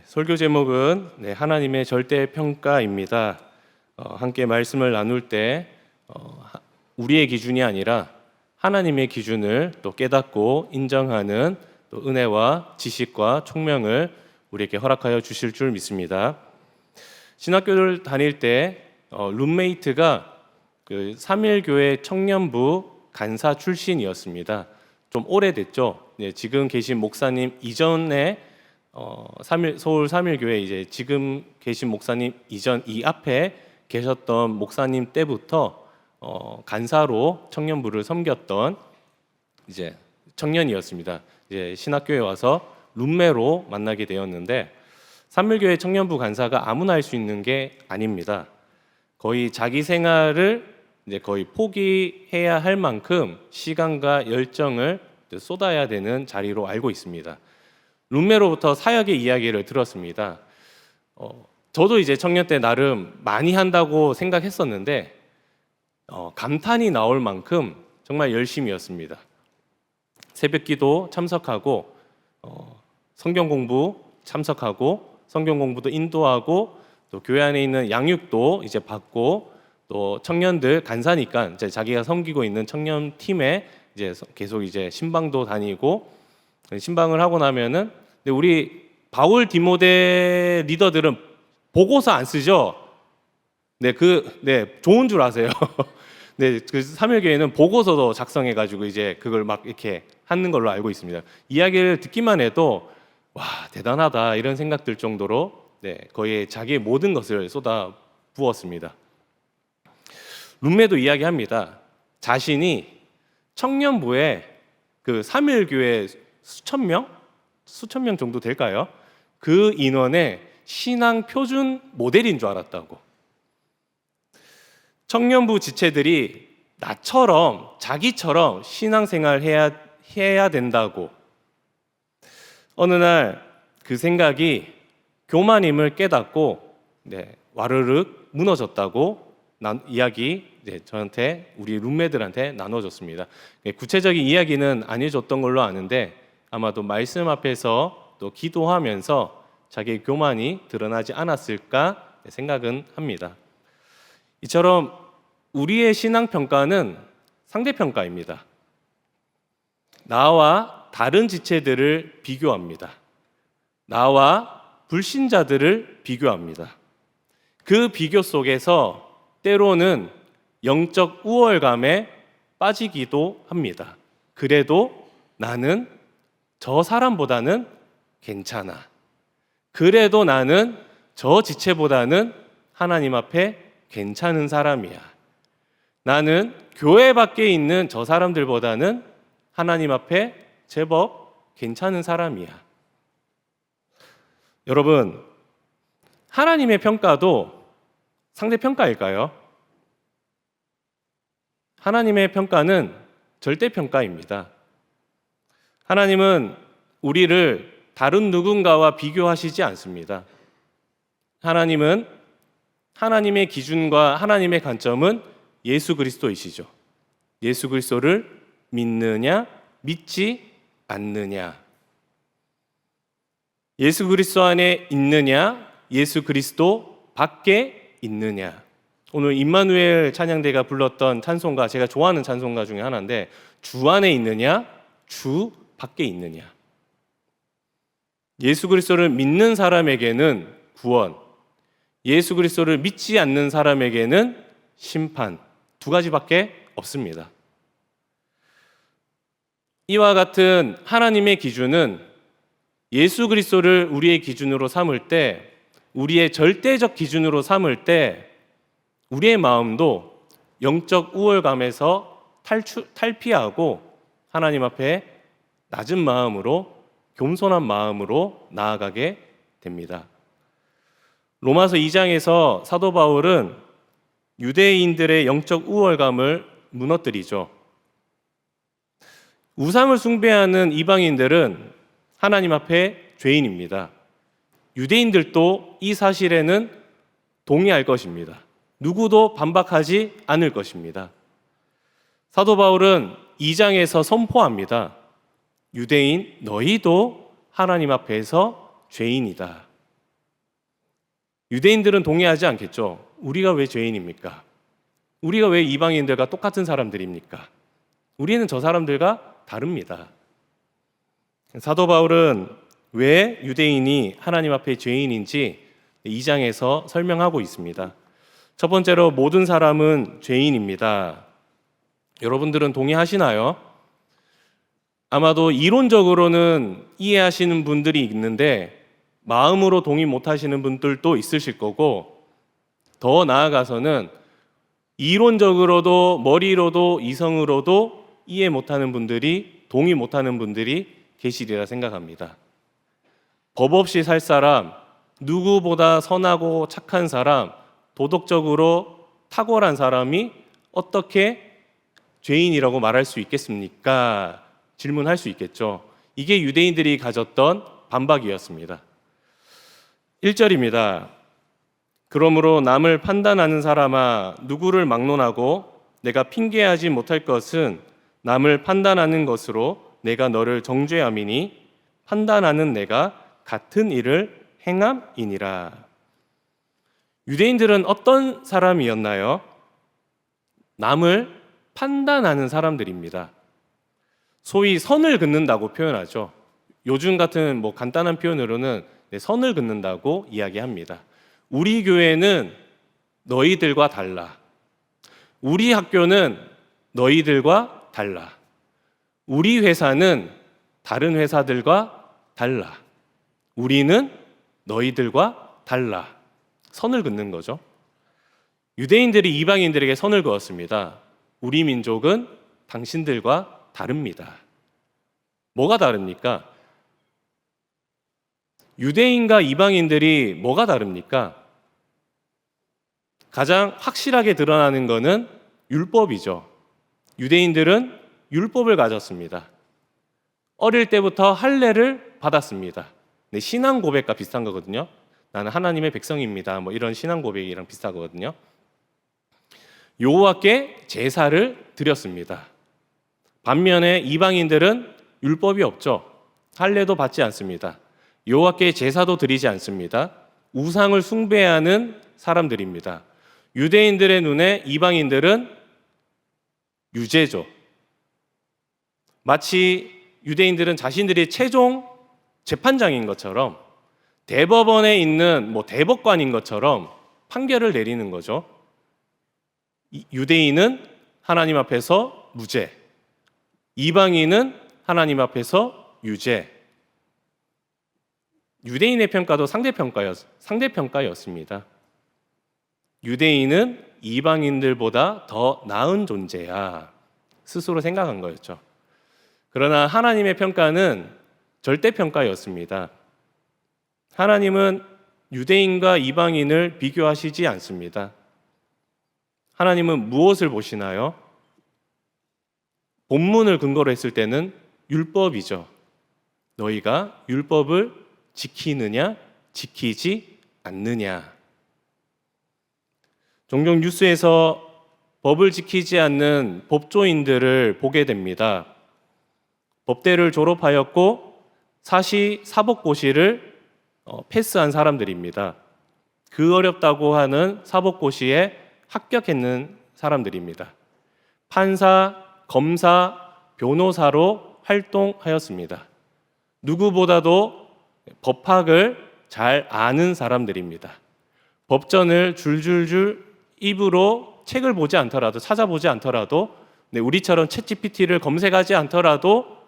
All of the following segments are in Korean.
설교 제목은 하나님의 절대평가입니다. 함께 말씀을 나눌 때 우리의 기준이 아니라 하나님의 기준을 또 깨닫고 인정하는 또 은혜와 지식과 총명을 우리에게 허락하여 주실 줄 믿습니다. 신학교를 다닐 때 룸메이트가 그 삼일교회 청년부 간사 출신이었습니다. 좀 오래됐죠. 지금 계신 목사님 이전에 서울 삼일교회 이제 지금 계신 목사님 이전 이 앞에 계셨던 목사님 때부터 간사로 청년부를 섬겼던 이제 청년이었습니다. 이제 신학교에 와서 룸메로 만나게 되었는데 삼일교회 청년부 간사가 아무나 할 수 있는 게 아닙니다. 거의 자기 생활을 이제 거의 포기해야 할 만큼 시간과 열정을 쏟아야 되는 자리로 알고 있습니다. 룸메로부터 사역의 이야기를 들었습니다. 저도 이제 청년 때 나름 많이 한다고 생각했었는데 감탄이 나올 만큼 정말 열심히였습니다. 새벽기도 참석하고 성경 공부 참석하고 성경 공부도 인도하고 또 교회 안에 있는 양육도 이제 받고 또 청년들 간사니까 이제 자기가 섬기고 있는 청년 팀에 이제 계속 이제 신방도 다니고 신방을 하고 나면은 근데 우리 바울 디모데 리더들은 보고서 안 쓰죠. 좋은 줄 아세요. 그 삼일교회는 보고서도 작성해가지고 이제 그걸 막 이렇게 하는 걸로 알고 있습니다. 이야기를 듣기만 해도 와 대단하다 이런 생각들 정도로 거의 자기의 모든 것을 쏟아 부었습니다. 룸메도 이야기합니다. 자신이 청년부에 그 삼일교회 수천 명 정도 될까요? 그 인원의 신앙 표준 모델인 줄 알았다고. 청년부 지체들이 나처럼 자기처럼 신앙생활 해야 된다고. 어느 날 그 생각이 교만임을 깨닫고 와르륵 무너졌다고 이야기 저한테 우리 룸메들한테 나눠줬습니다. 구체적인 이야기는 안 해줬던 걸로 아는데 아마도 말씀 앞에서 또 기도하면서 자기의 교만이 드러나지 않았을까 생각은 합니다. 이처럼 우리의 신앙평가는 상대평가입니다. 나와 다른 지체들을 비교합니다. 나와 불신자들을 비교합니다. 그 비교 속에서 때로는 영적 우월감에 빠지기도 합니다. 그래도 나는 저 사람보다는 괜찮아. 그래도 나는 저 지체보다는 하나님 앞에 괜찮은 사람이야. 나는 교회 밖에 있는 저 사람들보다는 하나님 앞에 제법 괜찮은 사람이야. 여러분, 하나님의 평가도 상대평가일까요? 하나님의 평가는 절대평가입니다. 하나님은 우리를 다른 누군가와 비교하시지 않습니다. 하나님은 하나님의 기준과 하나님의 관점은 예수 그리스도이시죠. 예수 그리스도를 믿느냐, 믿지 않느냐. 예수 그리스도 안에 있느냐, 예수 그리스도 밖에 있느냐. 오늘 임마누엘 찬양대가 불렀던 찬송가, 제가 좋아하는 찬송가 중에 하나인데 주 안에 있느냐, 주 밖에 있느냐. 예수 그리스도를 믿는 사람에게는 구원, 예수 그리스도를 믿지 않는 사람에게는 심판, 두 가지밖에 없습니다. 이와 같은 하나님의 기준은 예수 그리스도를 우리의 기준으로 삼을 때, 우리의 절대적 기준으로 삼을 때 우리의 마음도 영적 우월감에서 탈피하고 하나님 앞에 낮은 마음으로 겸손한 마음으로 나아가게 됩니다. 로마서 2장에서 사도 바울은 유대인들의 영적 우월감을 무너뜨리죠. 우상을 숭배하는 이방인들은 하나님 앞에 죄인입니다. 유대인들도 이 사실에는 동의할 것입니다. 누구도 반박하지 않을 것입니다. 사도 바울은 2장에서 선포합니다. 유대인 너희도 하나님 앞에서 죄인이다. 유대인들은 동의하지 않겠죠. 우리가 왜 죄인입니까? 우리가 왜 이방인들과 똑같은 사람들입니까? 우리는 저 사람들과 다릅니다. 사도 바울은 왜 유대인이 하나님 앞에 죄인인지 2장에서 설명하고 있습니다. 첫 번째로 모든 사람은 죄인입니다. 여러분들은 동의하시나요? 아마도 이론적으로는 이해하시는 분들이 있는데 마음으로 동의 못하시는 분들도 있으실 거고, 더 나아가서는 이론적으로도 머리로도 이성으로도 이해 못하는 분들이, 동의 못하는 분들이 계시리라 생각합니다. 법 없이 살 사람, 누구보다 선하고 착한 사람, 도덕적으로 탁월한 사람이 어떻게 죄인이라고 말할 수 있겠습니까? 질문할 수 있겠죠. 이게 유대인들이 가졌던 반박이었습니다. 1절입니다. 그러므로 남을 판단하는 사람아, 누구를 막론하고 내가 핑계하지 못할 것은 남을 판단하는 것으로 내가 너를 정죄함이니 판단하는 내가 같은 일을 행함이니라. 유대인들은 어떤 사람이었나요? 남을 판단하는 사람들입니다. 소위 선을 긋는다고 표현하죠. 요즘 같은 간단한 표현으로는 선을 긋는다고 이야기합니다. 우리 교회는 너희들과 달라. 우리 학교는 너희들과 달라. 우리 회사는 다른 회사들과 달라. 우리는 너희들과 달라. 선을 긋는 거죠. 유대인들이 이방인들에게 선을 그었습니다. 우리 민족은 당신들과 다릅니다. 뭐가 다릅니까? 유대인과 이방인들이 뭐가 다릅니까? 가장 확실하게 드러나는 것은 율법이죠. 유대인들은 율법을 가졌습니다. 어릴 때부터 할례를 받았습니다. 신앙 고백과 비슷한 거거든요. 나는 하나님의 백성입니다. 이런 신앙 고백이랑 비슷하거든요. 여호와께 제사를 드렸습니다. 반면에 이방인들은 율법이 없죠. 할례도 받지 않습니다. 여호와께 제사도 드리지 않습니다. 우상을 숭배하는 사람들입니다. 유대인들의 눈에 이방인들은 유죄죠. 마치 유대인들은 자신들이 최종 재판장인 것처럼, 대법원에 있는 대법관인 것처럼 판결을 내리는 거죠. 유대인은 하나님 앞에서 무죄, 이방인은 하나님 앞에서 유죄. 유대인의 평가도 상대평가였습니다. 유대인은 이방인들보다 더 나은 존재야, 스스로 생각한 거였죠. 그러나 하나님의 평가는 절대평가였습니다. 하나님은 유대인과 이방인을 비교하시지 않습니다. 하나님은 무엇을 보시나요? 본문을 근거로 했을 때는 율법이죠. 너희가 율법을 지키느냐, 지키지 않느냐. 종종 뉴스에서 법을 지키지 않는 법조인들을 보게 됩니다. 법대를 졸업하였고 사법고시를 패스한 사람들입니다. 그 어렵다고 하는 사법고시에 합격했는 사람들입니다. 판사, 검사, 변호사로 활동하였습니다. 누구보다도 법학을 잘 아는 사람들입니다. 법전을 줄줄줄 입으로 책을 보지 않더라도, 찾아보지 않더라도, 우리처럼 챗GPT를 검색하지 않더라도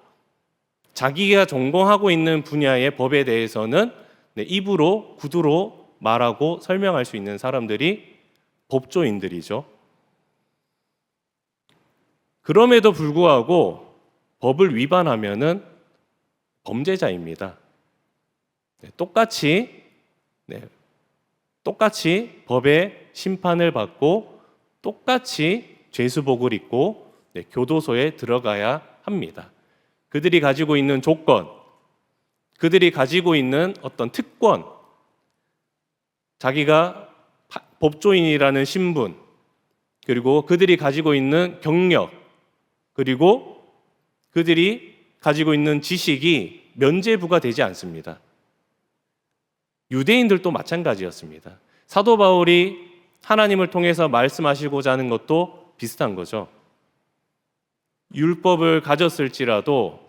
자기가 전공하고 있는 분야의 법에 대해서는 입으로, 구두로 말하고 설명할 수 있는 사람들이 법조인들이죠. 그럼에도 불구하고 법을 위반하면은 범죄자입니다. 똑같이 법의 심판을 받고 똑같이 죄수복을 입고 교도소에 들어가야 합니다. 그들이 가지고 있는 조건, 그들이 가지고 있는 어떤 특권, 자기가 법조인이라는 신분, 그리고 그들이 가지고 있는 경력, 그리고 그들이 가지고 있는 지식이 면죄부가 되지 않습니다. 유대인들도 마찬가지였습니다. 사도 바울이 하나님을 통해서 말씀하시고자 하는 것도 비슷한 거죠. 율법을 가졌을지라도,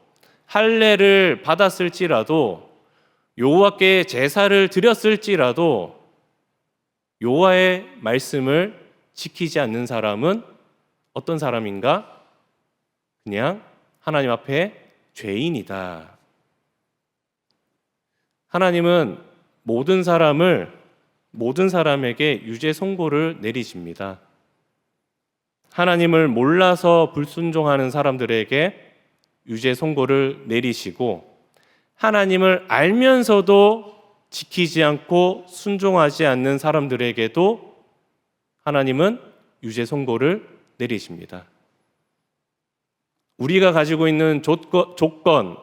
할례를 받았을지라도, 여호와께 제사를 드렸을지라도 여호와의 말씀을 지키지 않는 사람은 어떤 사람인가? 그냥 하나님 앞에 죄인이다. 하나님은 모든 사람에게 유죄 선고를 내리십니다. 하나님을 몰라서 불순종하는 사람들에게 유죄 선고를 내리시고, 하나님을 알면서도 지키지 않고 순종하지 않는 사람들에게도 하나님은 유죄 선고를 내리십니다. 우리가 가지고 있는 조건,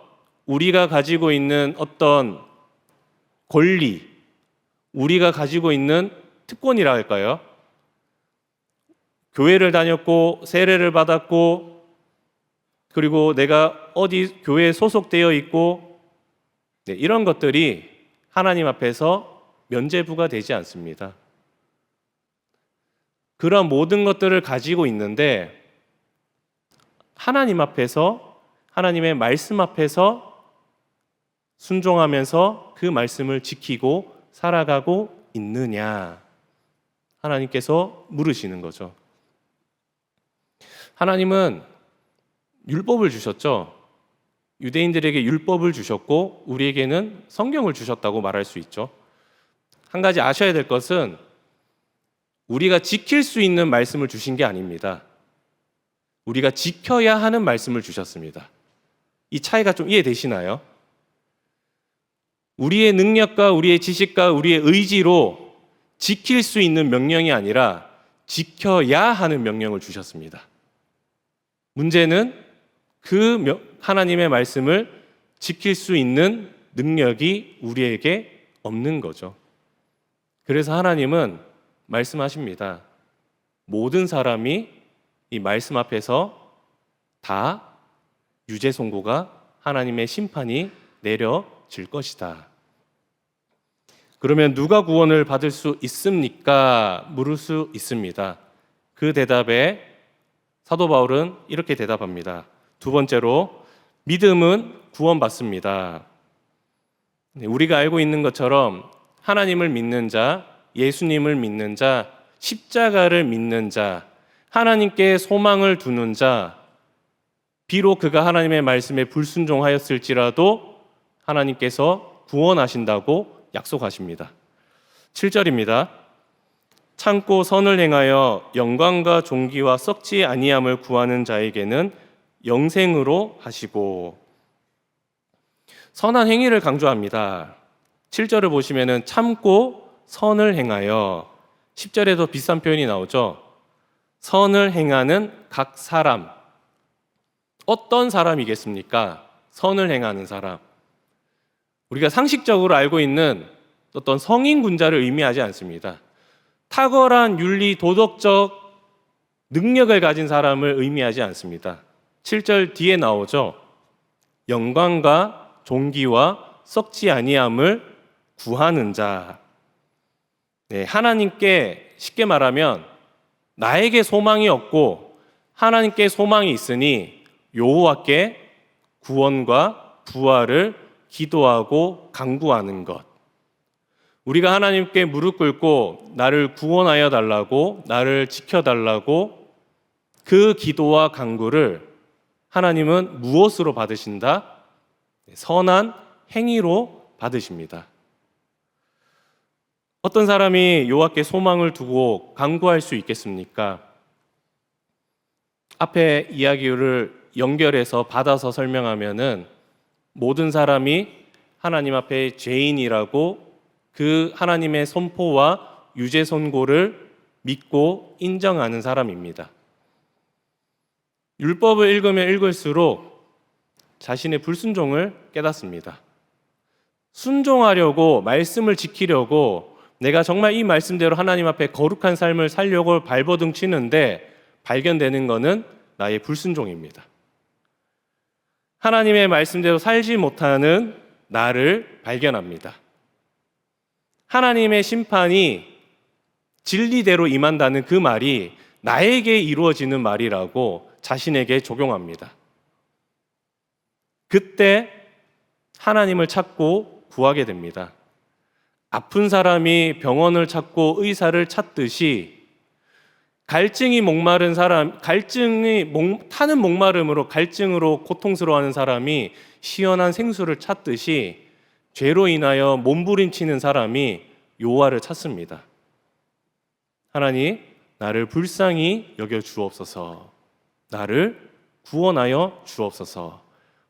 우리가 가지고 있는 어떤 권리, 우리가 가지고 있는 특권이라 할까요? 교회를 다녔고 세례를 받았고, 그리고 내가 어디 교회에 소속되어 있고, 이런 것들이 하나님 앞에서 면죄부가 되지 않습니다. 그런 모든 것들을 가지고 있는데 하나님 앞에서, 하나님의 말씀 앞에서 순종하면서 그 말씀을 지키고 살아가고 있느냐, 하나님께서 물으시는 거죠. 하나님은 율법을 주셨죠. 유대인들에게 율법을 주셨고 우리에게는 성경을 주셨다고 말할 수 있죠. 한 가지 아셔야 될 것은 우리가 지킬 수 있는 말씀을 주신 게 아닙니다. 우리가 지켜야 하는 말씀을 주셨습니다. 이 차이가 좀 이해되시나요? 우리의 능력과 우리의 지식과 우리의 의지로 지킬 수 있는 명령이 아니라 지켜야 하는 명령을 주셨습니다. 문제는 그 하나님의 말씀을 지킬 수 있는 능력이 우리에게 없는 거죠. 그래서 하나님은 말씀하십니다. 모든 사람이 이 말씀 앞에서 다 유죄 선고가, 하나님의 심판이 내려질 것이다. 그러면 누가 구원을 받을 수 있습니까? 물을 수 있습니다. 그 대답에 사도 바울은 이렇게 대답합니다. 두 번째로, 믿음은 구원받습니다. 우리가 알고 있는 것처럼 하나님을 믿는 자, 예수님을 믿는 자, 십자가를 믿는 자, 하나님께 소망을 두는 자, 비록 그가 하나님의 말씀에 불순종하였을지라도 하나님께서 구원하신다고 약속하십니다. 7절입니다. 참고 선을 행하여 영광과 존귀와 썩지 아니함을 구하는 자에게는 영생으로 하시고, 선한 행위를 강조합니다. 7절을 보시면은 참고 선을 행하여, 10절에도 비슷한 표현이 나오죠. 선을 행하는 각 사람. 어떤 사람이겠습니까? 선을 행하는 사람. 우리가 상식적으로 알고 있는 어떤 성인 군자를 의미하지 않습니다. 탁월한 윤리 도덕적 능력을 가진 사람을 의미하지 않습니다. 7절 뒤에 나오죠. 영광과 존귀와 썩지 아니함을 구하는 자. 하나님께 쉽게 말하면 나에게 소망이 없고 하나님께 소망이 있으니 여호와께 구원과 부활을 기도하고 간구하는 것. 우리가 하나님께 무릎 꿇고 나를 구원하여 달라고, 나를 지켜달라고 그 기도와 간구를 하나님은 무엇으로 받으신다? 선한 행위로 받으십니다. 어떤 사람이 여호와께 소망을 두고 간구할 수 있겠습니까? 앞에 이야기를 연결해서 받아서 설명하면은 모든 사람이 하나님 앞에 죄인이라고 그 하나님의 선포와 유죄 선고를 믿고 인정하는 사람입니다. 율법을 읽으면 읽을수록 자신의 불순종을 깨닫습니다. 순종하려고, 말씀을 지키려고 내가 정말 이 말씀대로 하나님 앞에 거룩한 삶을 살려고 발버둥 치는데 발견되는 것은 나의 불순종입니다. 하나님의 말씀대로 살지 못하는 나를 발견합니다. 하나님의 심판이 진리대로 임한다는 그 말이 나에게 이루어지는 말이라고 자신에게 적용합니다. 그때 하나님을 찾고 구하게 됩니다. 아픈 사람이 병원을 찾고 의사를 찾듯이 갈증이 목마른 사람, 타는 목마름으로 갈증으로 고통스러워하는 사람이 시원한 생수를 찾듯이 죄로 인하여 몸부림치는 사람이 여호와를 찾습니다. 하나님, 나를 불쌍히 여겨 주옵소서. 나를 구원하여 주옵소서.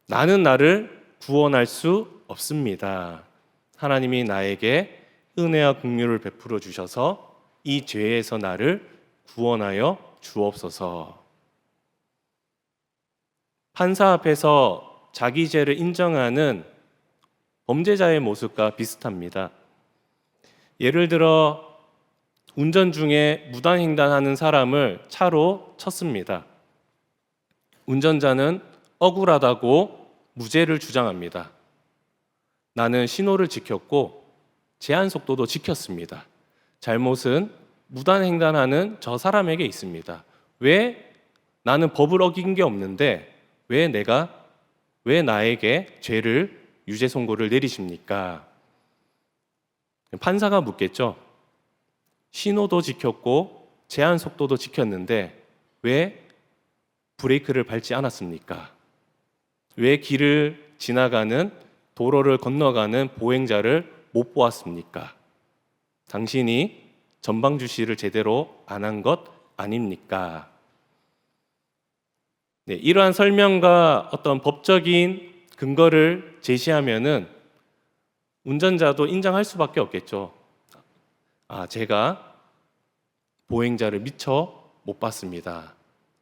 나는 나를 구원할 수 없습니다. 하나님이 나에게 은혜와 긍휼을 베풀어 주셔서 이 죄에서 나를 구원하여 주옵소서. 판사 앞에서 자기 죄를 인정하는 범죄자의 모습과 비슷합니다. 예를 들어 운전 중에 무단횡단하는 사람을 차로 쳤습니다. 운전자는 억울하다고 무죄를 주장합니다. 나는 신호를 지켰고 제한 속도도 지켰습니다. 잘못은 무단횡단하는 저 사람에게 있습니다. 왜 나는 법을 어긴 게 없는데 왜 나에게 죄를 유죄 선고를 내리십니까? 판사가 묻겠죠. 신호도 지켰고 제한 속도도 지켰는데 왜 브레이크를 밟지 않았습니까? 왜 길을 지나가는 도로를 건너가는 보행자를 못 보았습니까? 당신이 전방 주시를 제대로 안 한 것 아닙니까? 네, 이러한 설명과 어떤 법적인 근거를 제시하면은 운전자도 인정할 수밖에 없겠죠. 제가 보행자를 미처 못 봤습니다.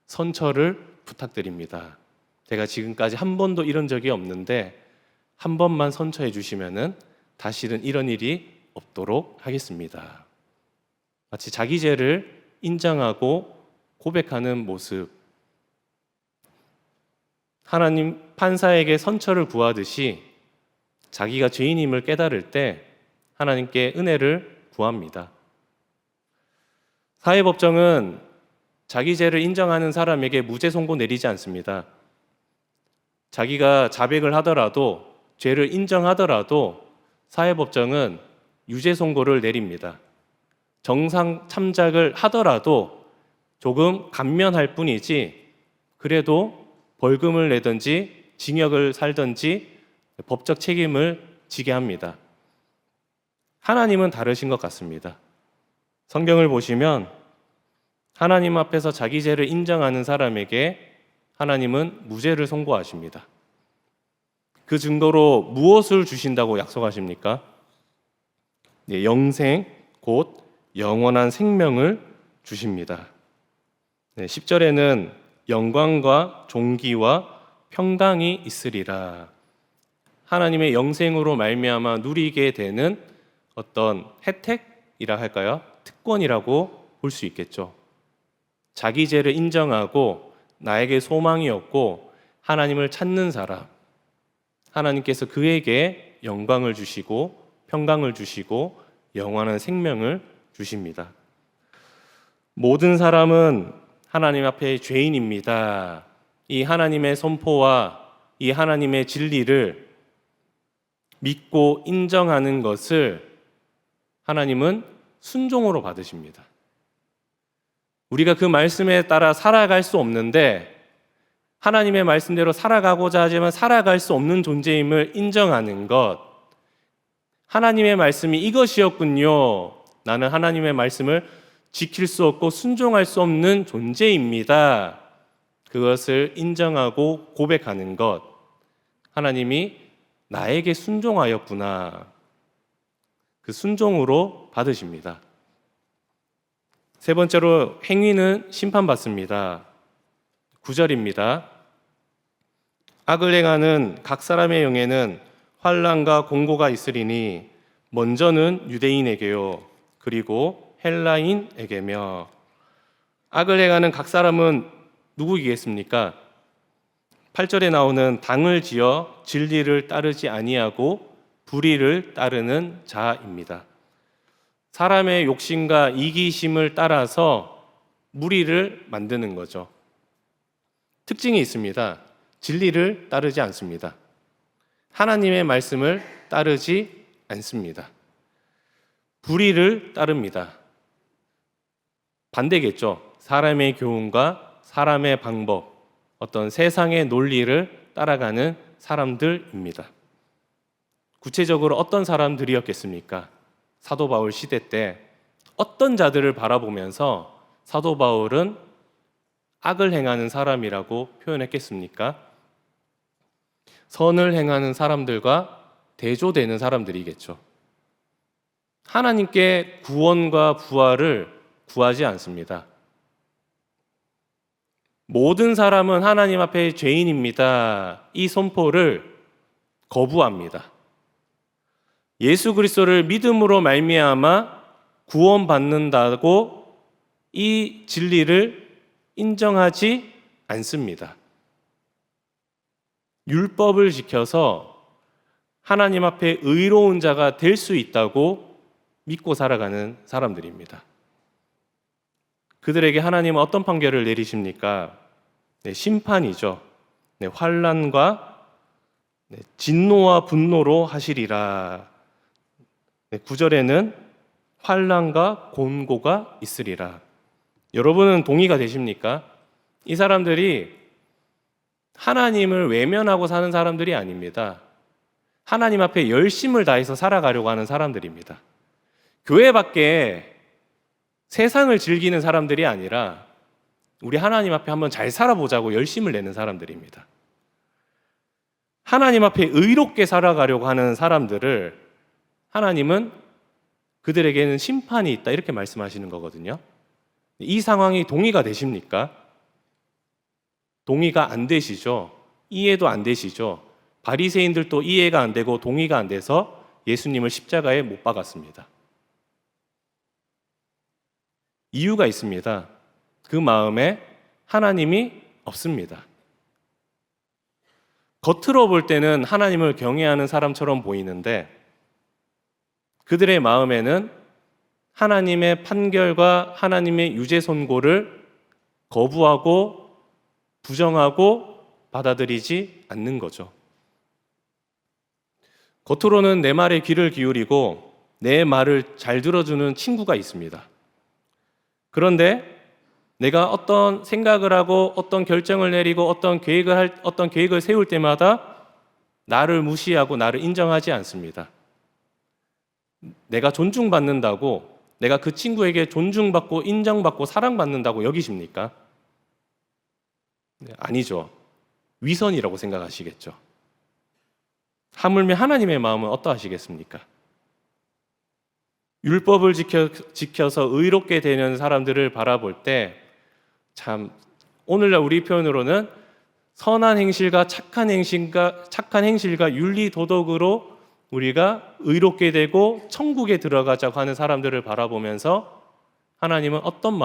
선처를 부탁드립니다. 제가 지금까지 한 번도 이런 적이 없는데 한 번만 선처해 주시면은 다시는 이런 일이 없도록 하겠습니다. 마치 자기 죄를 인정하고 고백하는 모습. 하나님 판사에게 선처를 구하듯이 자기가 죄인임을 깨달을 때 하나님께 은혜를 구합니다. 사회법정은 자기 죄를 인정하는 사람에게 무죄 선고 내리지 않습니다. 자기가 자백을 하더라도 죄를 인정하더라도 사회법정은 유죄 선고를 내립니다. 정상 참작을 하더라도 조금 감면할 뿐이지 그래도 벌금을 내든지 징역을 살든지 법적 책임을 지게 합니다. 하나님은 다르신 것 같습니다. 성경을 보시면 하나님 앞에서 자기 죄를 인정하는 사람에게 하나님은 무죄를 선고하십니다. 그 증거로 무엇을 주신다고 약속하십니까? 네, 영생, 곧 영원한 생명을 주십니다. 네, 10절에는 영광과 존귀와 평강이 있으리라. 하나님의 영생으로 말미암아 누리게 되는 어떤 혜택이라 할까요? 특권이라고 볼 수 있겠죠. 자기 죄를 인정하고 나에게 소망이 없고 하나님을 찾는 사람, 하나님께서 그에게 영광을 주시고 평강을 주시고 영원한 생명을 주십니다. 모든 사람은 하나님 앞에 죄인입니다. 이 하나님의 선포와 이 하나님의 진리를 믿고 인정하는 것을 하나님은 순종으로 받으십니다. 우리가 그 말씀에 따라 살아갈 수 없는데 하나님의 말씀대로 살아가고자 하지만 살아갈 수 없는 존재임을 인정하는 것, 하나님의 말씀이 이것이었군요. 나는 하나님의 말씀을 지킬 수 없고 순종할 수 없는 존재입니다. 그것을 인정하고 고백하는 것, 하나님이 나에게 순종하였구나. 그 순종으로 받으십니다. 세 번째로 행위는 심판받습니다. 9절입니다. 악을 행하는 각 사람의 영에는 환난과 공고가 있으리니 먼저는 유대인에게요 그리고 헬라인에게며. 악을 행하는 각 사람은 누구이겠습니까? 8절에 나오는 당을 지어 진리를 따르지 아니하고 불의를 따르는 자입니다. 사람의 욕심과 이기심을 따라서 무리를 만드는 거죠. 특징이 있습니다. 진리를 따르지 않습니다. 하나님의 말씀을 따르지 않습니다. 불의를 따릅니다. 반대겠죠. 사람의 교훈과 사람의 방법, 어떤 세상의 논리를 따라가는 사람들입니다. 구체적으로 어떤 사람들이었겠습니까? 사도 바울 시대 때 어떤 자들을 바라보면서 사도 바울은 악을 행하는 사람이라고 표현했겠습니까? 선을 행하는 사람들과 대조되는 사람들이겠죠. 하나님께 구원과 부활을 구하지 않습니다. 모든 사람은 하나님 앞에 죄인입니다. 이 선포를 거부합니다. 예수 그리스도를 믿음으로 말미암아 구원받는다고 이 진리를 인정하지 않습니다. 율법을 지켜서 하나님 앞에 의로운 자가 될 수 있다고 믿고 살아가는 사람들입니다. 그들에게 하나님은 어떤 판결을 내리십니까? 심판이죠. 환난과 진노와 분노로 하시리라. 9절에는 환난과 곤고가 있으리라. 여러분은 동의가 되십니까? 이 사람들이 하나님을 외면하고 사는 사람들이 아닙니다. 하나님 앞에 열심을 다해서 살아가려고 하는 사람들입니다. 교회 밖에 세상을 즐기는 사람들이 아니라 우리 하나님 앞에 한번 잘 살아보자고 열심을 내는 사람들입니다. 하나님 앞에 의롭게 살아가려고 하는 사람들을 하나님은 그들에게는 심판이 있다 이렇게 말씀하시는 거거든요. 이 상황이 동의가 되십니까? 동의가 안 되시죠? 이해도 안 되시죠? 바리새인들도 이해가 안 되고 동의가 안 돼서 예수님을 십자가에 못 박았습니다. 이유가 있습니다. 그 마음에 하나님이 없습니다. 겉으로 볼 때는 하나님을 경외하는 사람처럼 보이는데 그들의 마음에는 하나님의 판결과 하나님의 유죄 선고를 거부하고 부정하고 받아들이지 않는 거죠. 겉으로는 내 말에 귀를 기울이고 내 말을 잘 들어주는 친구가 있습니다. 그런데 내가 어떤 생각을 하고 어떤 결정을 내리고 어떤 계획을 세울 때마다 나를 무시하고 나를 인정하지 않습니다. 내가 존중받는다고, 내가 그 친구에게 존중받고 인정받고 사랑받는다고 여기십니까? 아니죠. 위선이라고 생각하시겠죠. 하물며 하나님의 마음은 어떠하시겠습니까? 율법을 지켜서 의롭게 되는 사람들을 바라볼 때 참 오늘날 우리 표현으로는 선한 행실과 착한 행실과 윤리 도덕으로 우리가 의롭게 되고 천국에 들어가자고 하는 사람들을 바라보면서 하나님은 어떤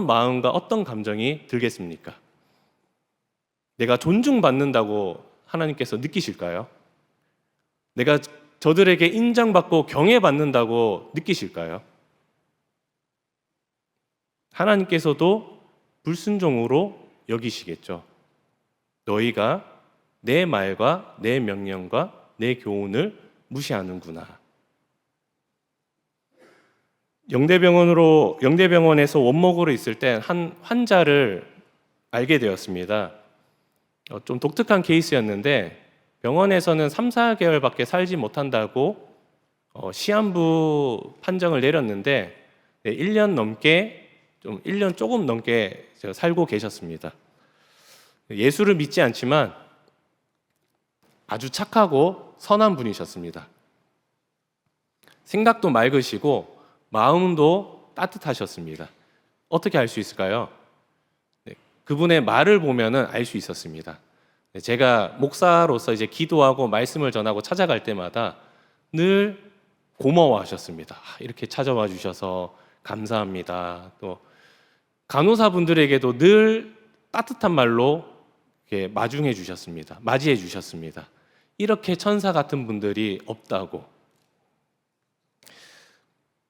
마음과 어떤 감정이 들겠습니까? 내가 존중받는다고 하나님께서 느끼실까요? 내가 저들에게 인정받고 경외받는다고 느끼실까요? 하나님께서도 불순종으로 여기시겠죠. 너희가 내 말과 내 명령과 내 교훈을 무시하는구나. 영대병원에서 원목으로 있을 때 한 환자를 알게 되었습니다. 좀 독특한 케이스였는데 병원에서는 3, 4개월밖에 살지 못한다고 시한부 판정을 내렸는데 1년 조금 넘게 살고 계셨습니다. 예수를 믿지 않지만 아주 착하고 선한 분이셨습니다. 생각도 맑으시고 마음도 따뜻하셨습니다. 어떻게 알 수 있을까요? 그분의 말을 보면은 알 수 있었습니다. 제가 목사로서 이제 기도하고 말씀을 전하고 찾아갈 때마다 늘 고마워하셨습니다. 이렇게 찾아와 주셔서 감사합니다. 또 간호사분들에게도 늘 따뜻한 말로 이렇게 맞이해 주셨습니다. 이렇게 천사 같은 분들이 없다고.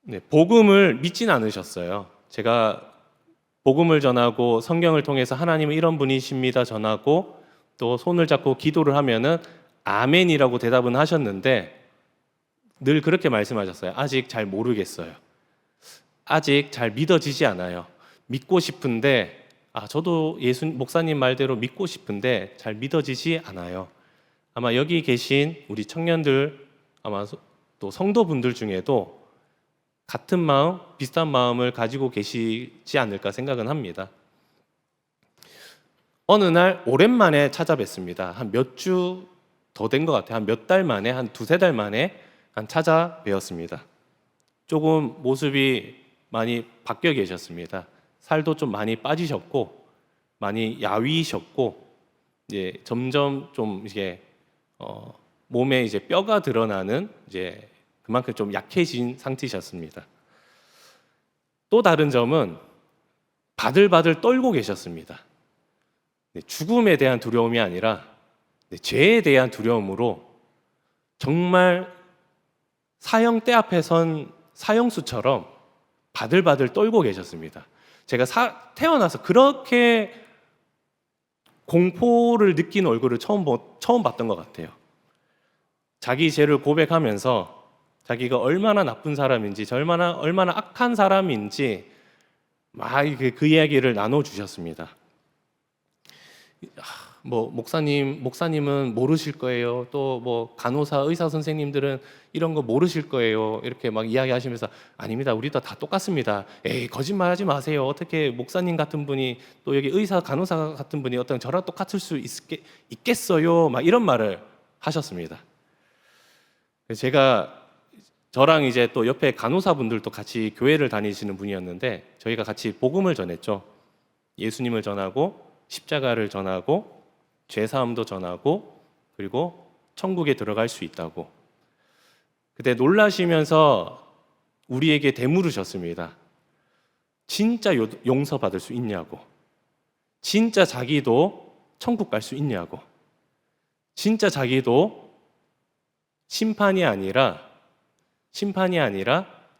네, 복음을 믿진 않으셨어요. 제가 복음을 전하고 성경을 통해서 하나님은 이런 분이십니다 전하고 또 손을 잡고 기도를 하면은 아멘이라고 대답은 하셨는데 늘 그렇게 말씀하셨어요. 아직 잘 모르겠어요. 아직 잘 믿어지지 않아요. 믿고 싶은데 저도 예수 목사님 말대로 믿고 싶은데 잘 믿어지지 않아요. 아마 여기 계신 우리 청년들 아마 또 성도분들 중에도 같은 마음, 비슷한 마음을 가지고 계시지 않을까 생각은 합니다. 어느 날 오랜만에 찾아뵀습니다. 한 몇 주 더 된 것 같아요. 한 몇 달 만에, 한 두세 달 만에 찾아뵈었습니다. 조금 모습이 많이 바뀌어 계셨습니다. 살도 좀 많이 빠지셨고, 많이 야위셨고, 이제 점점 좀 이게 몸에 이제 뼈가 드러나는 이제 그만큼 좀 약해진 상태셨습니다. 또 다른 점은 바들바들 떨고 계셨습니다. 죽음에 대한 두려움이 아니라 죄에 대한 두려움으로 정말 사형대 앞에 선 사형수처럼 바들바들 떨고 계셨습니다. 제가 태어나서 그렇게 공포를 느낀 얼굴을 처음 봤던 것 같아요. 자기 죄를 고백하면서 자기가 얼마나 나쁜 사람인지, 얼마나 악한 사람인지 막 그 이야기를 나눠주셨습니다. 뭐 목사님은 모르실 거예요. 또 뭐 간호사, 의사 선생님들은 이런 거 모르실 거예요. 이렇게 막 이야기하시면서 아닙니다. 우리도 다 똑같습니다. 에이 거짓말하지 마세요. 어떻게 목사님 같은 분이 또 여기 의사, 간호사 같은 분이 어떤 저랑 똑같을 수 있겠어요. 막 이런 말을 하셨습니다. 제가 저랑 이제 또 옆에 간호사분들도 같이 교회를 다니시는 분이었는데 저희가 같이 복음을 전했죠. 예수님을 전하고 십자가를 전하고 죄사함도 전하고 그리고 천국에 들어갈 수 있다고. 그때 놀라시면서 우리에게 되물으셨습니다. 진짜 용서받을 수 있냐고. 진짜 자기도 천국 갈 수 있냐고. 진짜 자기도 심판이 아니라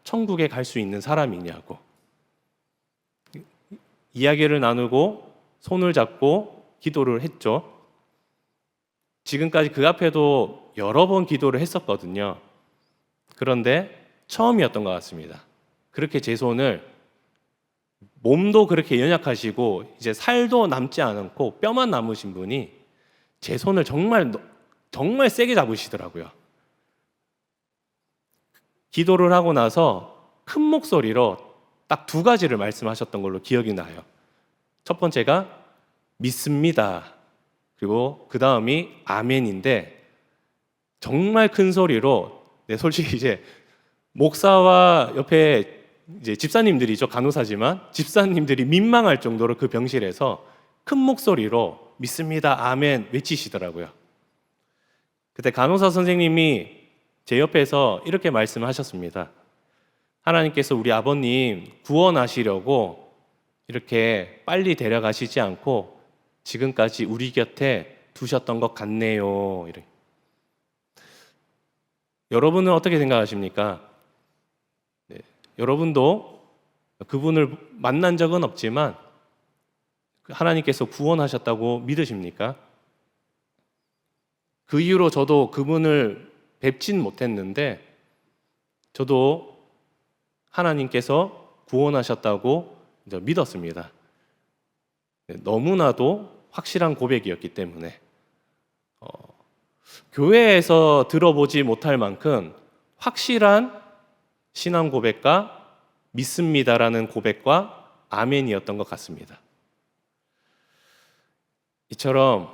천국에 갈 수 있는 사람이냐고. 이야기를 나누고 손을 잡고 기도를 했죠. 지금까지 그 앞에도 여러 번 기도를 했었거든요. 그런데 처음이었던 것 같습니다. 그렇게 제 손을 몸도 그렇게 연약하시고 이제 살도 남지 않고 뼈만 남으신 분이 제 손을 정말 세게 잡으시더라고요. 기도를 하고 나서 큰 목소리로 딱 두 가지를 말씀하셨던 걸로 기억이 나요. 첫 번째가 믿습니다. 그리고 그 다음이 아멘인데 정말 큰 소리로 솔직히 이제 목사와 옆에 이제 집사님들이죠. 간호사지만 집사님들이 민망할 정도로 그 병실에서 큰 목소리로 믿습니다. 아멘 외치시더라고요. 그때 간호사 선생님이 제 옆에서 이렇게 말씀하셨습니다. 하나님께서 우리 아버님 구원하시려고 이렇게 빨리 데려가시지 않고 지금까지 우리 곁에 두셨던 것 같네요. 여러분은 어떻게 생각하십니까? 네, 여러분도 그분을 만난 적은 없지만 하나님께서 구원하셨다고 믿으십니까? 그 이후로 저도 그분을 뵙진 못했는데 저도 하나님께서 구원하셨다고 믿었습니다. 너무나도 확실한 고백이었기 때문에 교회에서 들어보지 못할 만큼 확실한 신앙 고백과 믿습니다라는 고백과 아멘이었던 것 같습니다. 이처럼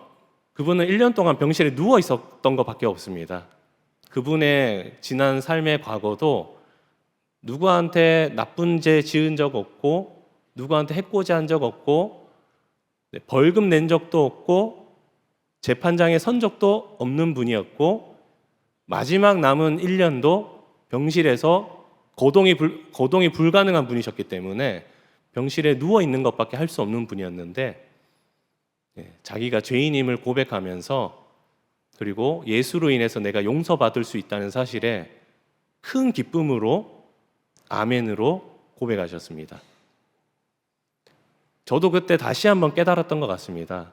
그분은 1년 동안 병실에 누워 있었던 것밖에 없습니다. 그분의 지난 삶의 과거도 누구한테 나쁜 죄 지은 적 없고 누구한테 해코지 한 적 없고 벌금 낸 적도 없고 재판장에 선 적도 없는 분이었고 마지막 남은 1년도 병실에서 거동이 불가능한 분이셨기 때문에 병실에 누워 있는 것밖에 할 수 없는 분이었는데 자기가 죄인임을 고백하면서 그리고 예수로 인해서 내가 용서받을 수 있다는 사실에 큰 기쁨으로 아멘으로 고백하셨습니다. 저도 그때 다시 한번 깨달았던 것 같습니다.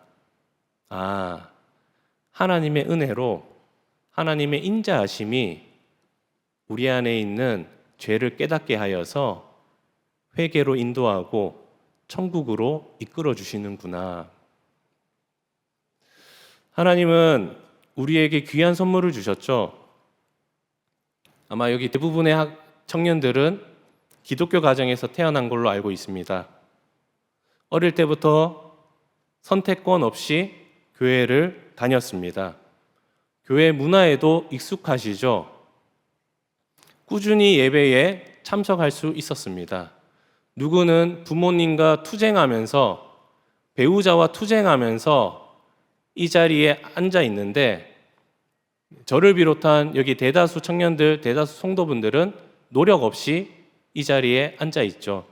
하나님의 은혜로 하나님의 인자하심이 우리 안에 있는 죄를 깨닫게 하여서 회개로 인도하고 천국으로 이끌어 주시는구나. 하나님은 우리에게 귀한 선물을 주셨죠. 아마 여기 대부분의 청년들은 기독교 가정에서 태어난 걸로 알고 있습니다. 어릴 때부터 선택권 없이 교회를 다녔습니다. 교회 문화에도 익숙하시죠? 꾸준히 예배에 참석할 수 있었습니다. 누구는 부모님과 투쟁하면서, 배우자와 투쟁하면서 이 자리에 앉아 있는데, 저를 비롯한 여기 대다수 청년들, 대다수 성도분들은 노력 없이 이 자리에 앉아 있죠.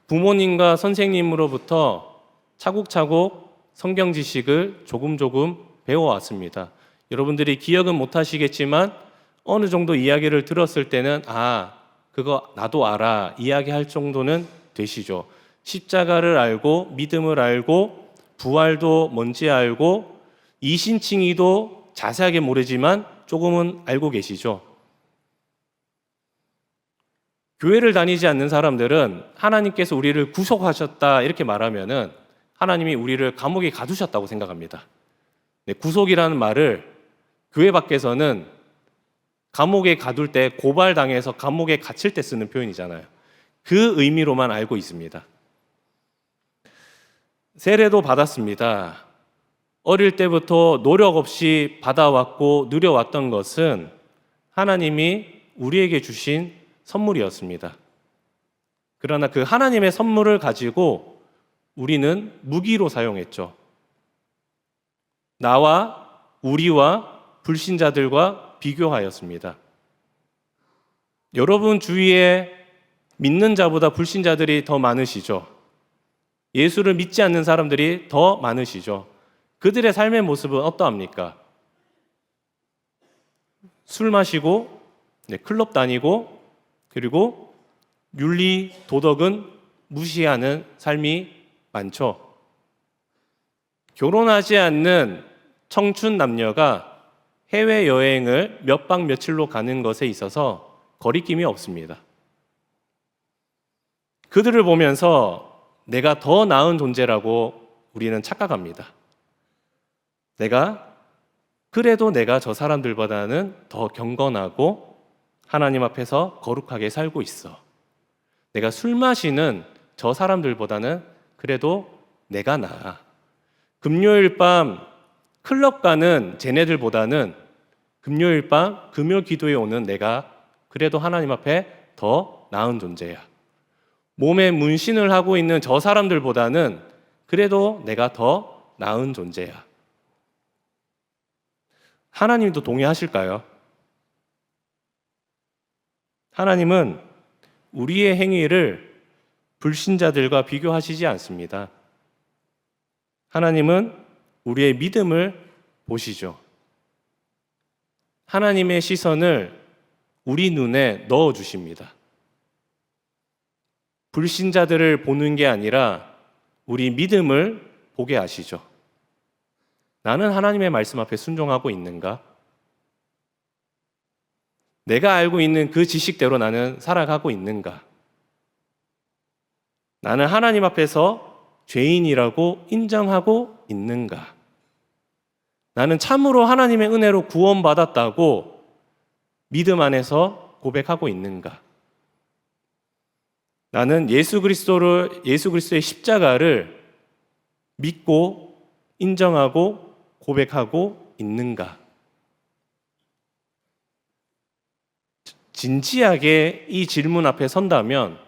부모님과 선생님으로부터 차곡차곡 성경 지식을 조금 배워왔습니다. 여러분들이 기억은 못하시겠지만 어느 정도 이야기를 들었을 때는 그거 나도 알아 이야기할 정도는 되시죠. 십자가를 알고 믿음을 알고 부활도 뭔지 알고 이신칭의도 자세하게 모르지만 조금은 알고 계시죠. 교회를 다니지 않는 사람들은 하나님께서 우리를 구속하셨다 이렇게 말하면은 하나님이 우리를 감옥에 가두셨다고 생각합니다. 구속이라는 말을 교회 밖에서는 감옥에 가둘 때, 고발당해서 감옥에 갇힐 때 쓰는 표현이잖아요. 그 의미로만 알고 있습니다. 세례도 받았습니다. 어릴 때부터 노력 없이 받아왔고 누려왔던 것은 하나님이 우리에게 주신 선물이었습니다. 그러나 그 하나님의 선물을 가지고 우리는 무기로 사용했죠. 나와 우리와 불신자들과 비교하였습니다. 여러분 주위에 믿는 자보다 불신자들이 더 많으시죠? 예수를 믿지 않는 사람들이 더 많으시죠? 그들의 삶의 모습은 어떠합니까? 술 마시고, 클럽 다니고, 그리고 윤리, 도덕은 무시하는 삶이 많죠. 결혼하지 않는 청춘 남녀가 해외여행을 몇 박 며칠로 가는 것에 있어서 거리낌이 없습니다. 그들을 보면서 내가 더 나은 존재라고 우리는 착각합니다. 그래도 내가 저 사람들보다는 더 경건하고 하나님 앞에서 거룩하게 살고 있어. 내가 술 마시는 저 사람들보다는 그래도 내가 나아. 금요일 밤 클럽 가는 쟤네들보다는 금요일 밤 금요 기도에 오는 내가 그래도 하나님 앞에 더 나은 존재야. 몸에 문신을 하고 있는 저 사람들보다는 그래도 내가 더 나은 존재야. 하나님도 동의하실까요? 하나님은 우리의 행위를 불신자들과 비교하시지 않습니다. 하나님은 우리의 믿음을 보시죠. 하나님의 시선을 우리 눈에 넣어 주십니다. 불신자들을 보는 게 아니라 우리 믿음을 보게 하시죠. 나는 하나님의 말씀 앞에 순종하고 있는가? 내가 알고 있는 그 지식대로 나는 살아가고 있는가? 나는 하나님 앞에서 죄인이라고 인정하고 있는가? 나는 참으로 하나님의 은혜로 구원받았다고 믿음 안에서 고백하고 있는가? 나는 예수 그리스도의 십자가를 믿고 인정하고 고백하고 있는가? 진지하게 이 질문 앞에 선다면,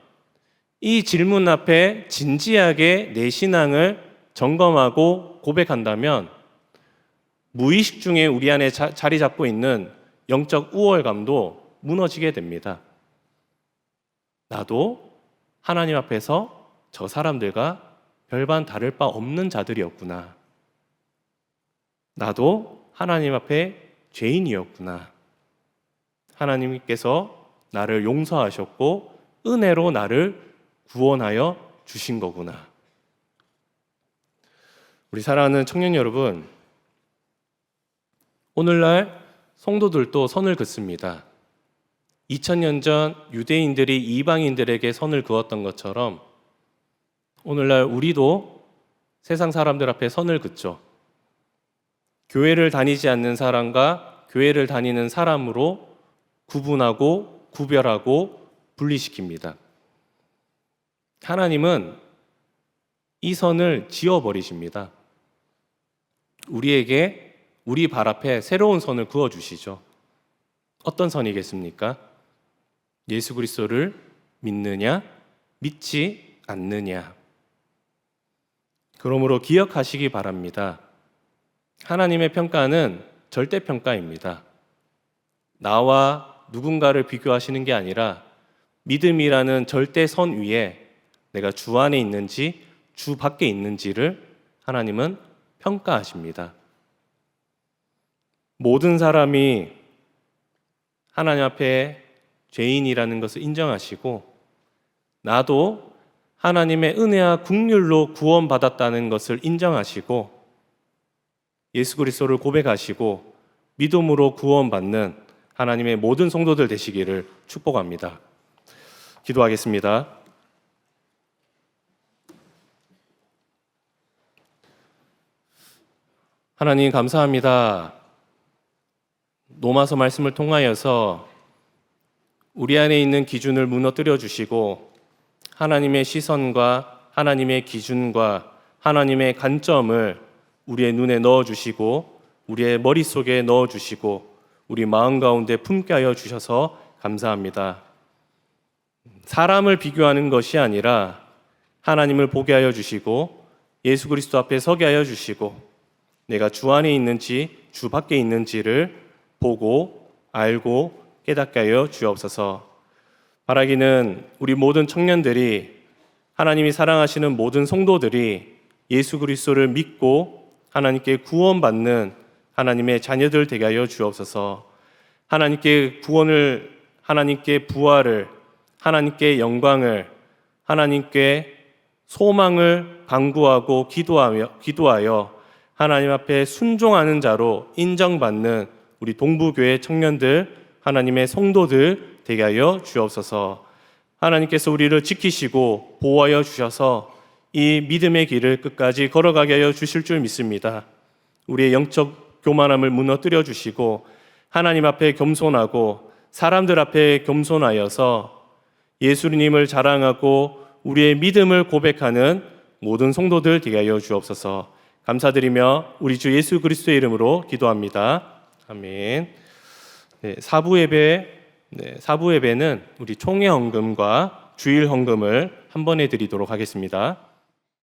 이 질문 앞에 진지하게 내 신앙을 점검하고 고백한다면 무의식 중에 우리 안에 자리 잡고 있는 영적 우월감도 무너지게 됩니다. 나도 하나님 앞에서 저 사람들과 별반 다를 바 없는 자들이었구나. 나도 하나님 앞에 죄인이었구나. 하나님께서 나를 용서하셨고 은혜로 나를 구원하여 주신 거구나. 우리 사랑하는 청년 여러분, 오늘날 성도들도 선을 긋습니다. 2000년 전 유대인들이 이방인들에게 선을 그었던 것처럼 오늘날 우리도 세상 사람들 앞에 선을 긋죠. 교회를 다니지 않는 사람과 교회를 다니는 사람으로 구분하고 구별하고 분리시킵니다. 하나님은 이 선을 지워버리십니다. 우리에게 우리 발 앞에 새로운 선을 그어주시죠. 어떤 선이겠습니까? 예수 그리스도를 믿느냐, 믿지 않느냐. 그러므로 기억하시기 바랍니다. 하나님의 평가는 절대평가입니다. 나와 누군가를 비교하시는 게 아니라 믿음이라는 절대선 위에 내가 주 안에 있는지 주 밖에 있는지를 하나님은 평가하십니다. 모든 사람이 하나님 앞에 죄인이라는 것을 인정하시고 나도 하나님의 은혜와 긍휼로 구원받았다는 것을 인정하시고 예수 그리스도를 고백하시고 믿음으로 구원받는 하나님의 모든 성도들 되시기를 축복합니다. 기도하겠습니다. 하나님 감사합니다. 로마서 말씀을 통하여서 우리 안에 있는 기준을 무너뜨려 주시고 하나님의 시선과 하나님의 기준과 하나님의 관점을 우리의 눈에 넣어 주시고 우리의 머릿속에 넣어 주시고 우리 마음 가운데 품게 하여 주셔서 감사합니다. 사람을 비교하는 것이 아니라 하나님을 보게 하여 주시고 예수 그리스도 앞에 서게 하여 주시고 내가 주 안에 있는지 주 밖에 있는지를 보고 알고 깨닫게 하여 주옵소서. 바라기는 우리 모든 청년들이 하나님이 사랑하시는 모든 성도들이 예수 그리스도를 믿고 하나님께 구원받는 하나님의 자녀들 되게 하여 주옵소서. 하나님께 구원을, 하나님께 부활을, 하나님께 영광을, 하나님께 소망을 간구하고 기도하여 하나님 앞에 순종하는 자로 인정받는 우리 동부교회 청년들, 하나님의 성도들 되게 하여 주옵소서. 하나님께서 우리를 지키시고 보호하여 주셔서 이 믿음의 길을 끝까지 걸어가게 하여 주실 줄 믿습니다. 우리의 영적 교만함을 무너뜨려 주시고 하나님 앞에 겸손하고 사람들 앞에 겸손하여서 예수님을 자랑하고 우리의 믿음을 고백하는 모든 성도들 되게 하여 주옵소서. 감사드리며 우리 주 예수 그리스도의 이름으로 기도합니다. 아멘. 사부 예배는 우리 총회 헌금과 주일 헌금을 한 번에 드리도록 하겠습니다.